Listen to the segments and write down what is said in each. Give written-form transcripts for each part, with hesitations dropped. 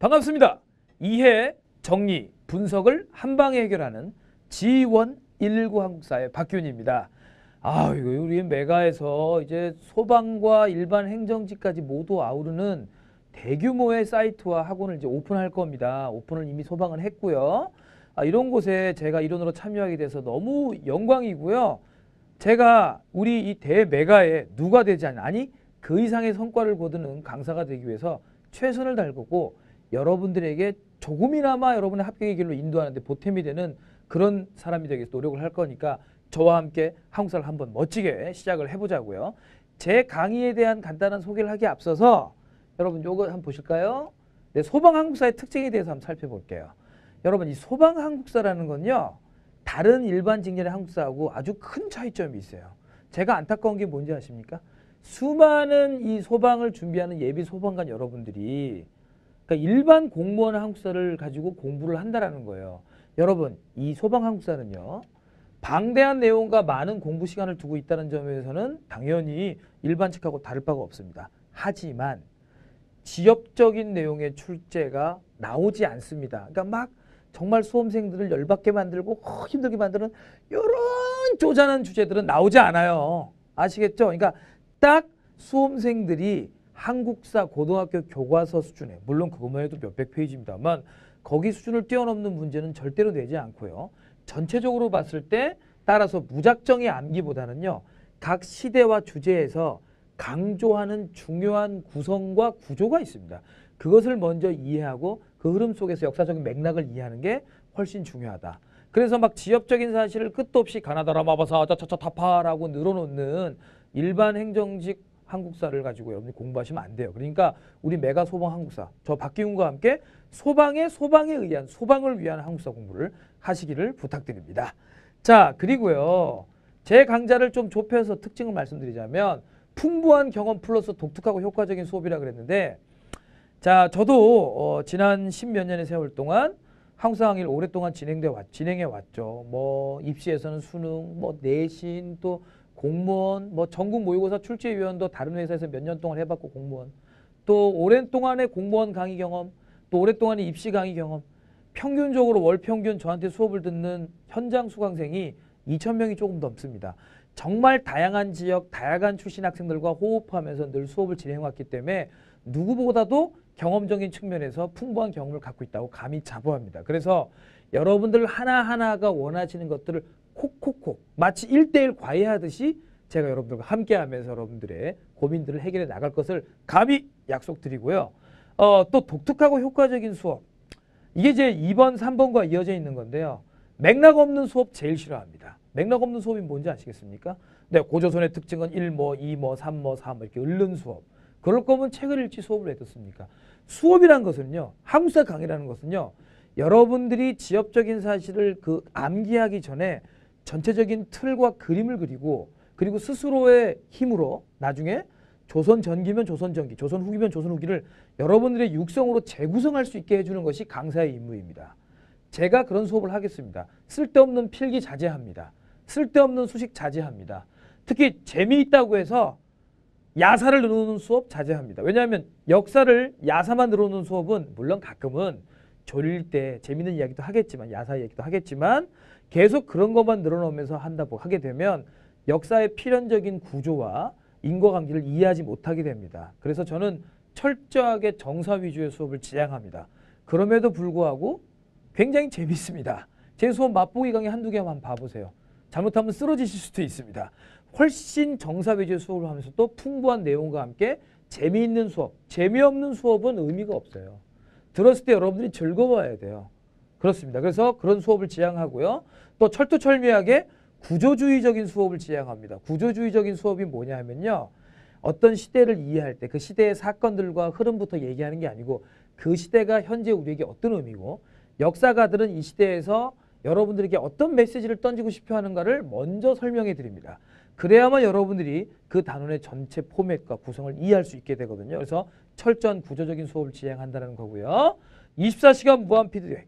반갑습니다. 이해, 정리, 분석을 한방에 해결하는 G119 한국사의 박균입니다. 이거 우리 메가에서 이제 소방과 일반 행정직까지 모두 아우르는 대규모의 사이트와 학원을 이제 오픈할 겁니다. 오픈을 이미 소방은 했고요. 이런 곳에 제가 일원으로 참여하게 돼서 너무 영광이고요. 제가 우리 이 대메가에 누가 되지 않는, 아니 그 이상의 성과를 거두는 강사가 되기 위해서 최선을 다할 거고, 여러분들에게 조금이나마 여러분의 합격의 길로 인도하는데 보탬이 되는 그런 사람이 되기 위해서 노력을 할 거니까 저와 함께 한국사를 한번 멋지게 시작을 해보자고요. 제 강의에 대한 간단한 소개를 하기에 앞서서 여러분 요거 한번 보실까요? 네, 소방 한국사의 특징에 대해서 한번 살펴볼게요. 여러분, 이 소방 한국사라는 건요, 다른 일반 직렬의 한국사하고 아주 큰 차이점이 있어요. 제가 안타까운 게 뭔지 아십니까? 수많은 이 소방을 준비하는 예비 소방관 여러분들이, 그러니까 일반 공무원 한국사를 가지고 공부를 한다라는 거예요. 여러분, 이 소방 한국사는요, 방대한 내용과 많은 공부 시간을 두고 있다는 점에서는 당연히 일반 책하고 다를 바가 없습니다. 하지만 지엽적인 내용의 출제가 나오지 않습니다. 그러니까 막 정말 수험생들을 열받게 만들고 힘들게 만드는 이런 쪼잔한 주제들은 나오지 않아요. 아시겠죠? 그러니까 딱 수험생들이 한국사 고등학교 교과서 수준에, 물론 그것만 해도 몇백 페이지입니다만 거기 수준을 뛰어넘는 문제는 절대로 내지 않고요. 전체적으로 봤을 때 따라서 무작정의 암기보다는요, 각 시대와 주제에서 강조하는 중요한 구성과 구조가 있습니다. 그것을 먼저 이해하고 그 흐름 속에서 역사적인 맥락을 이해하는 게 훨씬 중요하다. 그래서 막 지엽적인 사실을 끝도 없이 가나다라 마바사 짜차차 타파라고 늘어놓는 일반 행정직 한국사를 가지고 여러분이 공부하시면 안 돼요. 그러니까 우리 메가 소방 한국사, 저 박기훈과 함께 소방에 의한, 소방을 위한 한국사 공부를 하시기를 부탁드립니다. 자, 그리고요, 제 강좌를 좀 좁혀서 특징을 말씀드리자면 풍부한 경험 플러스 독특하고 효과적인 수업이라 그랬는데, 자, 저도 지난 10몇 년의 세월 동안 한국사 강의를 오랫동안 진행해 왔죠. 뭐 입시에서는 수능, 뭐 내신, 또 공무원, 뭐 전국 모의고사 출제위원도 다른 회사에서 몇 년 동안 해봤고, 공무원, 또 오랜 동안의 공무원 강의 경험, 또 오랫동안의 입시 강의 경험, 평균적으로 월 평균 저한테 수업을 듣는 현장 수강생이 2,000명이 조금 넘습니다. 정말 다양한 지역, 다양한 출신 학생들과 호흡하면서 늘 수업을 진행해왔기 때문에 누구보다도 경험적인 측면에서 풍부한 경험을 갖고 있다고 감히 자부합니다. 그래서 여러분들 하나하나가 원하시는 것들을 콕콕콕 마치 1:1 과외하듯이 제가 여러분들과 함께하면서 여러분들의 고민들을 해결해 나갈 것을 감히 약속드리고요. 또 독특하고 효과적인 수업, 이게 이제 2번, 3번과 이어져 있는 건데요. 맥락 없는 수업 제일 싫어합니다. 맥락 없는 수업이 뭔지 아시겠습니까? 네, 고조선의 특징은 1모, 2모, 3모, 4모 이렇게 읊는 수업. 그럴 거면 책을 읽지 수업을 왜 듣습니까? 수업이란 것은요, 한국사 강의라는 것은요, 여러분들이 지엽적인 사실을 그 암기하기 전에 전체적인 틀과 그림을 그리고 스스로의 힘으로 나중에 조선 전기면 조선 전기, 조선 후기면 조선 후기를 여러분들의 육성으로 재구성할 수 있게 해주는 것이 강사의 임무입니다. 제가 그런 수업을 하겠습니다. 쓸데없는 필기 자제합니다. 쓸데없는 수식 자제합니다. 특히 재미있다고 해서 야사를 늘어놓는 수업 자제합니다. 왜냐하면 역사를 야사만 늘어놓는 수업은 물론 가끔은 졸릴 때 재밌는 이야기도 하겠지만, 야사 이야기도 하겠지만, 계속 그런 것만 늘어놓으면서 하게 되면 역사의 필연적인 구조와 인과관계를 이해하지 못하게 됩니다. 그래서 저는 철저하게 정사 위주의 수업을 지향합니다. 그럼에도 불구하고 굉장히 재밌습니다. 제 수업 맛보기 강의 한두 개만 한번 봐보세요. 잘못하면 쓰러지실 수도 있습니다. 훨씬 정사 위주의 수업을 하면서 또 풍부한 내용과 함께 재미있는 수업, 재미없는 수업은 의미가 없어요. 들었을 때 여러분들이 즐거워야 돼요. 그렇습니다. 그래서 그런 수업을 지향하고요. 또 철두철미하게 구조주의적인 수업을 지향합니다. 구조주의적인 수업이 뭐냐 하면요, 어떤 시대를 이해할 때 그 시대의 사건들과 흐름부터 얘기하는 게 아니고 그 시대가 현재 우리에게 어떤 의미고 역사가들은 이 시대에서 여러분들에게 어떤 메시지를 던지고 싶어 하는가를 먼저 설명해 드립니다. 그래야만 여러분들이 그 단원의 전체 포맷과 구성을 이해할 수 있게 되거든요. 그래서 철저한 구조적인 수업을 진행한다는 거고요. 24시간 무한 피드백.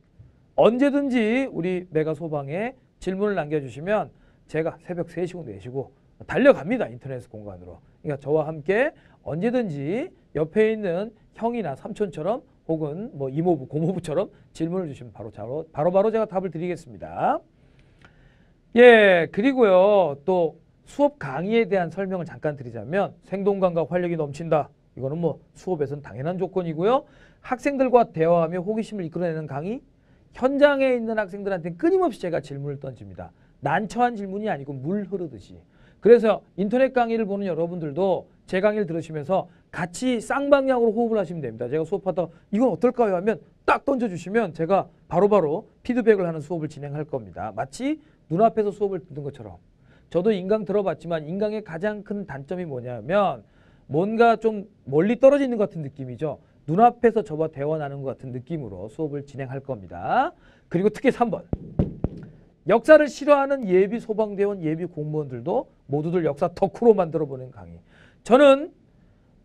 언제든지 우리 메가 소방에 질문을 남겨주시면 제가 새벽 3시고 4시고 달려갑니다. 인터넷 공간으로. 그러니까 저와 함께 언제든지 옆에 있는 형이나 삼촌처럼 혹은 뭐 이모부, 고모부처럼 질문을 주시면 바로 제가 답을 드리겠습니다. 예, 그리고요. 또 수업 강의에 대한 설명을 잠깐 드리자면 생동감과 활력이 넘친다. 이거는 뭐 수업에서는 당연한 조건이고요. 학생들과 대화하며 호기심을 이끌어내는 강의. 현장에 있는 학생들한테 끊임없이 제가 질문을 던집니다. 난처한 질문이 아니고 물 흐르듯이. 그래서 인터넷 강의를 보는 여러분들도 제 강의를 들으시면서 같이 쌍방향으로 호흡을 하시면 됩니다. 제가 수업하다 이건 어떨까요 하면 딱 던져주시면 제가 바로바로 피드백을 하는 수업을 진행할 겁니다. 마치 눈앞에서 수업을 듣는 것처럼. 저도 인강 들어봤지만 인강의 가장 큰 단점이 뭐냐면 뭔가 좀 멀리 떨어져 있는 것 같은 느낌이죠. 눈앞에서 저와 대화 나누는 것 같은 느낌으로 수업을 진행할 겁니다. 그리고 특히 3번. 역사를 싫어하는 예비 소방대원, 예비 공무원들도 모두들 역사 덕후로 만들어보는 강의. 저는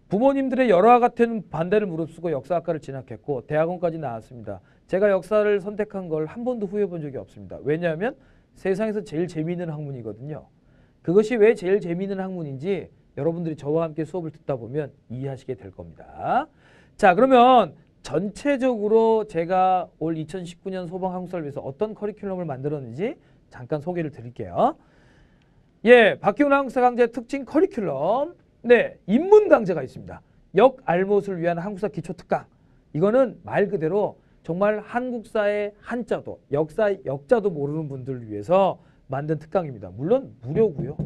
부모님들의 여러와 같은 반대를 무릅쓰고 역사학과를 진학했고 대학원까지 나왔습니다. 제가 역사를 선택한 걸 한 번도 후회해 본 적이 없습니다. 왜냐하면 세상에서 제일 재미있는 학문이거든요. 그것이 왜 제일 재미있는 학문인지 여러분들이 저와 함께 수업을 듣다 보면 이해하시게 될 겁니다. 자, 그러면 전체적으로 제가 올 2019년 소방한국사를 위해서 어떤 커리큘럼을 만들었는지 잠깐 소개를 드릴게요. 예, 박기훈 한국사 강좌의 특징 커리큘럼. 네, 인문 강좌가 있습니다. 역알못을 위한 한국사 기초 특강. 이거는 말 그대로 정말 한국사의 한자도, 역자도 모르는 분들을 위해서 만든 특강입니다. 물론 무료고요.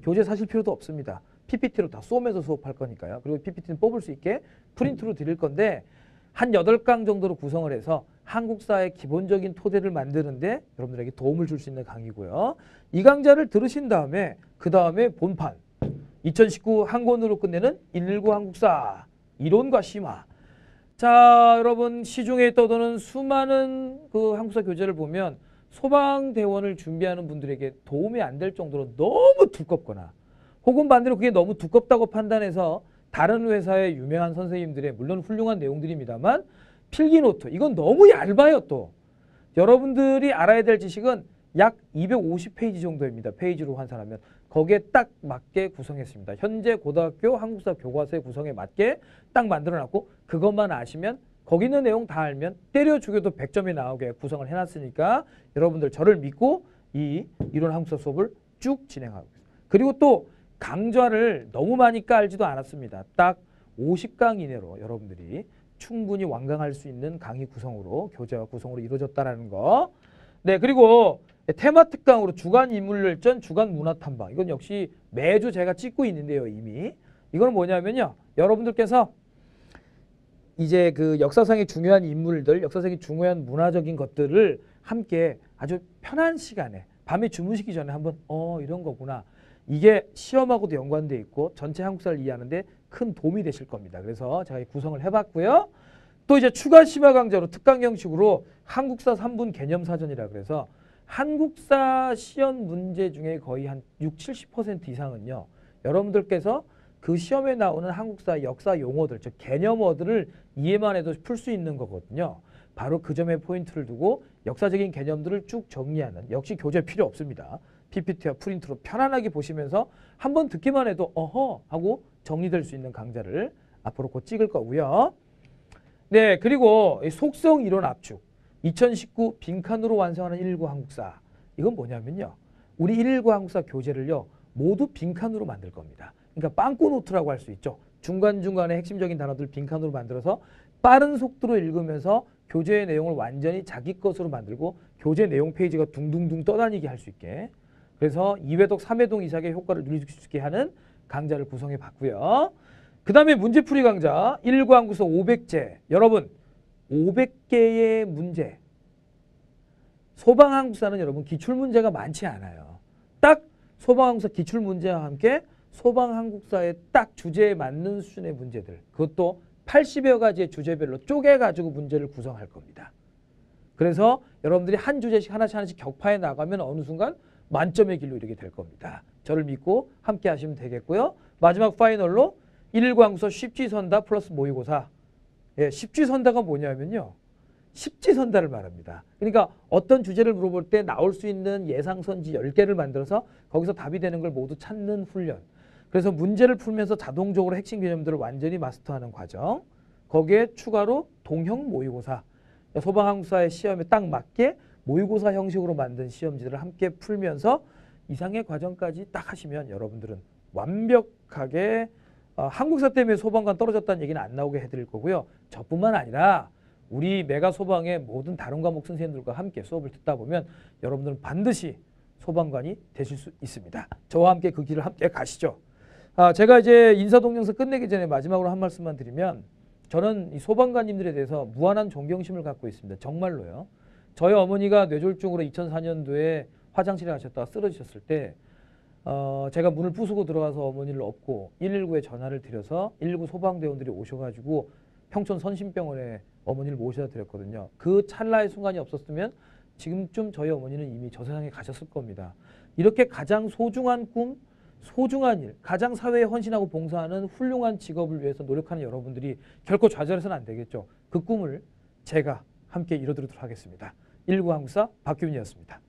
교재 사실 필요도 없습니다. PPT로 다 쏘면서 수업할 거니까요. 그리고 PPT는 뽑을 수 있게 프린트로 드릴 건데 한 8강 정도로 구성을 해서 한국사의 기본적인 토대를 만드는데 여러분들에게 도움을 줄 수 있는 강의고요. 이 강좌를 들으신 다음에 그 다음에 본판 2019 한 권으로 끝내는 119 한국사 이론과 심화. 자, 여러분 시중에 떠도는 수많은 그 한국사 교재를 보면 소방대원을 준비하는 분들에게 도움이 안 될 정도로 너무 두껍거나 혹은 반대로 그게 너무 두껍다고 판단해서 다른 회사의 유명한 선생님들의 물론 훌륭한 내용들입니다만 필기노트 이건 너무 얇아요. 또 여러분들이 알아야 될 지식은 약 250페이지 정도입니다. 페이지로 환산하면 거기에 딱 맞게 구성했습니다. 현재 고등학교 한국사 교과서의 구성에 맞게 딱 만들어놨고 그것만 아시면 거기 있는 내용 다 알면 때려 죽여도 100점이 나오게 구성을 해놨으니까 여러분들 저를 믿고 이 이론 한국사 수업을 쭉 진행하고 있습니다. 그리고 또 강좌를 너무 많이 깔지도 않았습니다. 딱 50강 이내로 여러분들이 충분히 완강할 수 있는 강의 구성으로 교재와 구성으로 이루어졌다는 거. 네, 그리고 테마 특강으로 주간 인물열전, 주간 문화탐방. 이건 역시 매주 제가 찍고 있는데요, 이미. 이건 뭐냐면요. 여러분들께서 이제 그 역사상의 중요한 인물들, 역사상의 중요한 문화적인 것들을 함께 아주 편한 시간에 밤에 주무시기 전에 한번 이런 거구나. 이게 시험하고도 연관돼 있고 전체 한국사를 이해하는데 큰 도움이 되실 겁니다. 그래서 제가 구성을 해봤고요. 또 이제 추가 심화 강좌로 특강 형식으로 한국사 3분 개념사전이라 그래서 한국사 시험 문제 중에 거의 한 60-70% 이상은요. 여러분들께서 그 시험에 나오는 한국사 역사 용어들, 즉 개념어들을 이해만 해도 풀 수 있는 거거든요. 바로 그 점에 포인트를 두고 역사적인 개념들을 쭉 정리하는 역시 교재 필요 없습니다. PPT와 프린트로 편안하게 보시면서 한번 듣기만 해도 어허 하고 정리될 수 있는 강좌를 앞으로 곧 찍을 거고요. 네, 그리고 속성 이론 압축 2019 빈칸으로 완성하는 119 한국사. 이건 뭐냐면요. 우리 119 한국사 교재를요. 모두 빈칸으로 만들 겁니다. 그러니까 빵꾸 노트라고 할 수 있죠. 중간중간에 핵심적인 단어들 빈칸으로 만들어서 빠른 속도로 읽으면서 교재의 내용을 완전히 자기 것으로 만들고 교재 내용 페이지가 둥둥둥 떠다니게 할 수 있게 그래서 2회독, 3회독 이상의 효과를 누릴 수 있게 하는 강좌를 구성해 봤고요. 그 다음에 문제풀이 강좌 119 한국사 500제. 여러분 500개의 문제. 소방한국사는 여러분 기출문제가 많지 않아요. 딱 소방한국사 기출문제와 함께 소방한국사의 딱 주제에 맞는 수준의 문제들. 그것도 80여 가지의 주제별로 쪼개가지고 문제를 구성할 겁니다. 그래서 여러분들이 한 주제씩 하나씩 격파해 나가면 어느 순간 만점의 길로 이르게 될 겁니다. 저를 믿고 함께 하시면 되겠고요. 마지막 파이널로 119 한국사 쉽지선다 플러스 모의고사. 예, 쉽지선다가 뭐냐면요. 십지선다를 말합니다. 그러니까 어떤 주제를 물어볼 때 나올 수 있는 예상선지 10개를 만들어서 거기서 답이 되는 걸 모두 찾는 훈련. 그래서 문제를 풀면서 자동적으로 핵심 개념들을 완전히 마스터하는 과정. 거기에 추가로 동형 모의고사, 소방항공사의 시험에 딱 맞게 모의고사 형식으로 만든 시험지들을 함께 풀면서 이상의 과정까지 딱 하시면 여러분들은 완벽하게 한국사 때문에 소방관 떨어졌다는 얘기는 안 나오게 해드릴 거고요. 저뿐만 아니라 우리 메가 소방의 모든 다른 과목 선생님들과 함께 수업을 듣다 보면 여러분들은 반드시 소방관이 되실 수 있습니다. 저와 함께 그 길을 함께 가시죠. 제가 이제 인사동영상 끝내기 전에 마지막으로 한 말씀만 드리면 저는 이 소방관님들에 대해서 무한한 존경심을 갖고 있습니다. 정말로요. 저희 어머니가 뇌졸중으로 2004년도에 화장실에 가셨다가 쓰러지셨을 때 제가 문을 부수고 들어가서 어머니를 업고 119에 전화를 드려서 119 소방대원들이 오셔가지고 평촌 선심병원에 어머니를 모셔다 드렸거든요. 그 찰나의 순간이 없었으면 지금쯤 저희 어머니는 이미 저 세상에 가셨을 겁니다. 이렇게 가장 소중한 꿈, 소중한 일, 가장 사회에 헌신하고 봉사하는 훌륭한 직업을 위해서 노력하는 여러분들이 결코 좌절해서는 안 되겠죠. 그 꿈을 제가 함께 이뤄드리도록 하겠습니다. 119 항공사 박규민이었습니다.